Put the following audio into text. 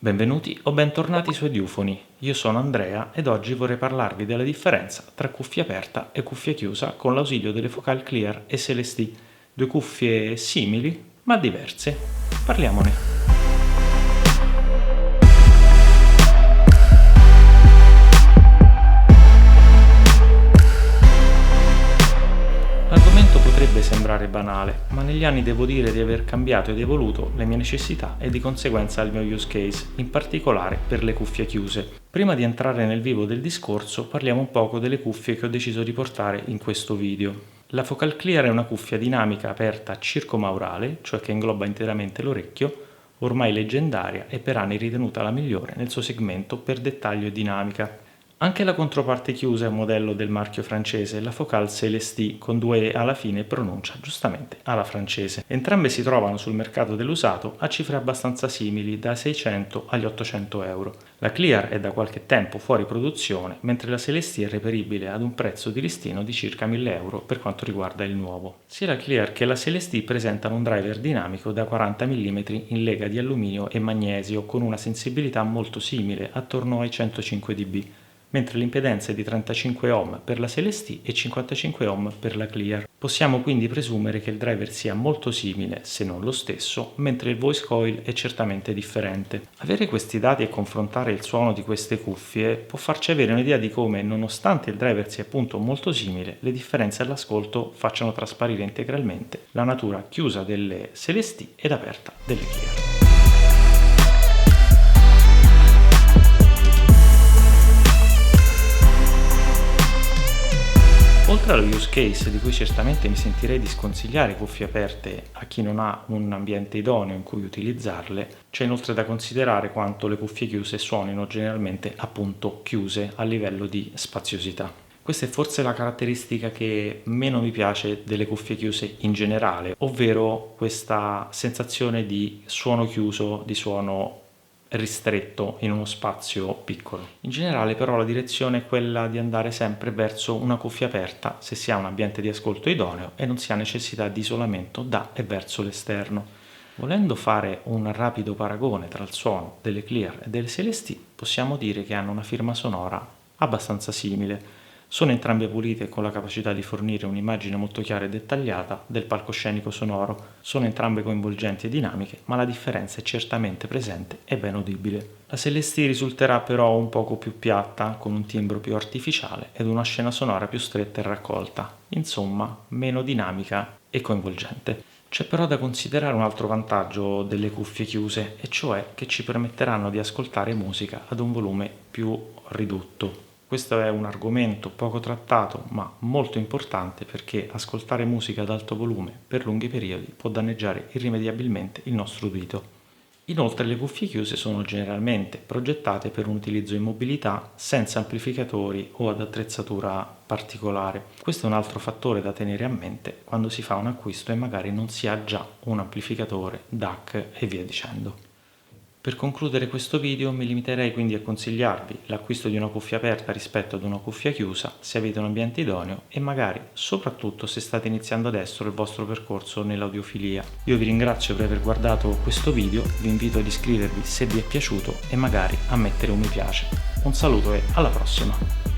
Benvenuti o bentornati su Ediufoni, io sono Andrea ed oggi vorrei parlarvi della differenza tra cuffia aperta e cuffia chiusa con l'ausilio delle Focal Clear SLSD, due cuffie simili ma diverse. Parliamone. L'argomento potrebbe sembrare banale, ma negli anni devo dire di aver cambiato ed evoluto le mie necessità e di conseguenza il mio use case, in particolare per le cuffie chiuse. Prima di entrare nel vivo del discorso, parliamo un poco delle cuffie che ho deciso di portare in questo video. La Focal Clear è una cuffia dinamica aperta circomaurale, cioè che ingloba interamente l'orecchio, ormai leggendaria e per anni ritenuta la migliore nel suo segmento per dettaglio e dinamica. Anche la controparte chiusa è un modello del marchio francese, la Focal CLSD, con due E alla fine pronuncia giustamente alla francese. Entrambe si trovano sul mercato dell'usato a cifre abbastanza simili, da 600 agli 800 euro. La Clear è da qualche tempo fuori produzione, mentre la CLSD è reperibile ad un prezzo di listino di circa 1000 euro per quanto riguarda il nuovo. Sia la Clear che la CLSD presentano un driver dinamico da 40 mm in lega di alluminio e magnesio con una sensibilità molto simile, attorno ai 105 dB. Mentre l'impedenza è di 35 ohm per la CLSD e 55 ohm per la Clear. Possiamo quindi presumere che il driver sia molto simile, se non lo stesso, mentre il voice coil è certamente differente. Avere questi dati e confrontare il suono di queste cuffie può farci avere un'idea di come, nonostante il driver sia appunto molto simile, le differenze all'ascolto facciano trasparire integralmente la natura chiusa delle CLSD ed aperta delle Clear. Oltre allo use case di cui certamente mi sentirei di sconsigliare cuffie aperte a chi non ha un ambiente idoneo in cui utilizzarle, c'è inoltre da considerare quanto le cuffie chiuse suonino generalmente appunto chiuse a livello di spaziosità. Questa è forse la caratteristica che meno mi piace delle cuffie chiuse in generale, ovvero questa sensazione di suono chiuso, di suono ristretto in uno spazio piccolo. In generale però la direzione è quella di andare sempre verso una cuffia aperta se si ha un ambiente di ascolto idoneo e non si ha necessità di isolamento da e verso l'esterno. Volendo fare un rapido paragone tra il suono delle Clear e delle CLSD, possiamo dire che hanno una firma sonora abbastanza simile. Sono entrambe pulite con la capacità di fornire un'immagine molto chiara e dettagliata del palcoscenico sonoro. Sono entrambe coinvolgenti e dinamiche, ma la differenza è certamente presente e ben udibile. La CLSD risulterà però un poco più piatta, con un timbro più artificiale ed una scena sonora più stretta e raccolta. Insomma, meno dinamica e coinvolgente. C'è però da considerare un altro vantaggio delle cuffie chiuse, e cioè che ci permetteranno di ascoltare musica ad un volume più ridotto. Questo è un argomento poco trattato ma molto importante perché ascoltare musica ad alto volume per lunghi periodi può danneggiare irrimediabilmente il nostro udito. Inoltre le cuffie chiuse sono generalmente progettate per un utilizzo in mobilità senza amplificatori o ad attrezzatura particolare. Questo è un altro fattore da tenere a mente quando si fa un acquisto e magari non si ha già un amplificatore, DAC e via dicendo. Per concludere questo video mi limiterei quindi a consigliarvi l'acquisto di una cuffia aperta rispetto ad una cuffia chiusa se avete un ambiente idoneo e magari soprattutto se state iniziando adesso il vostro percorso nell'audiofilia. Io vi ringrazio per aver guardato questo video, vi invito ad iscrivervi se vi è piaciuto e magari a mettere un mi piace. Un saluto e alla prossima!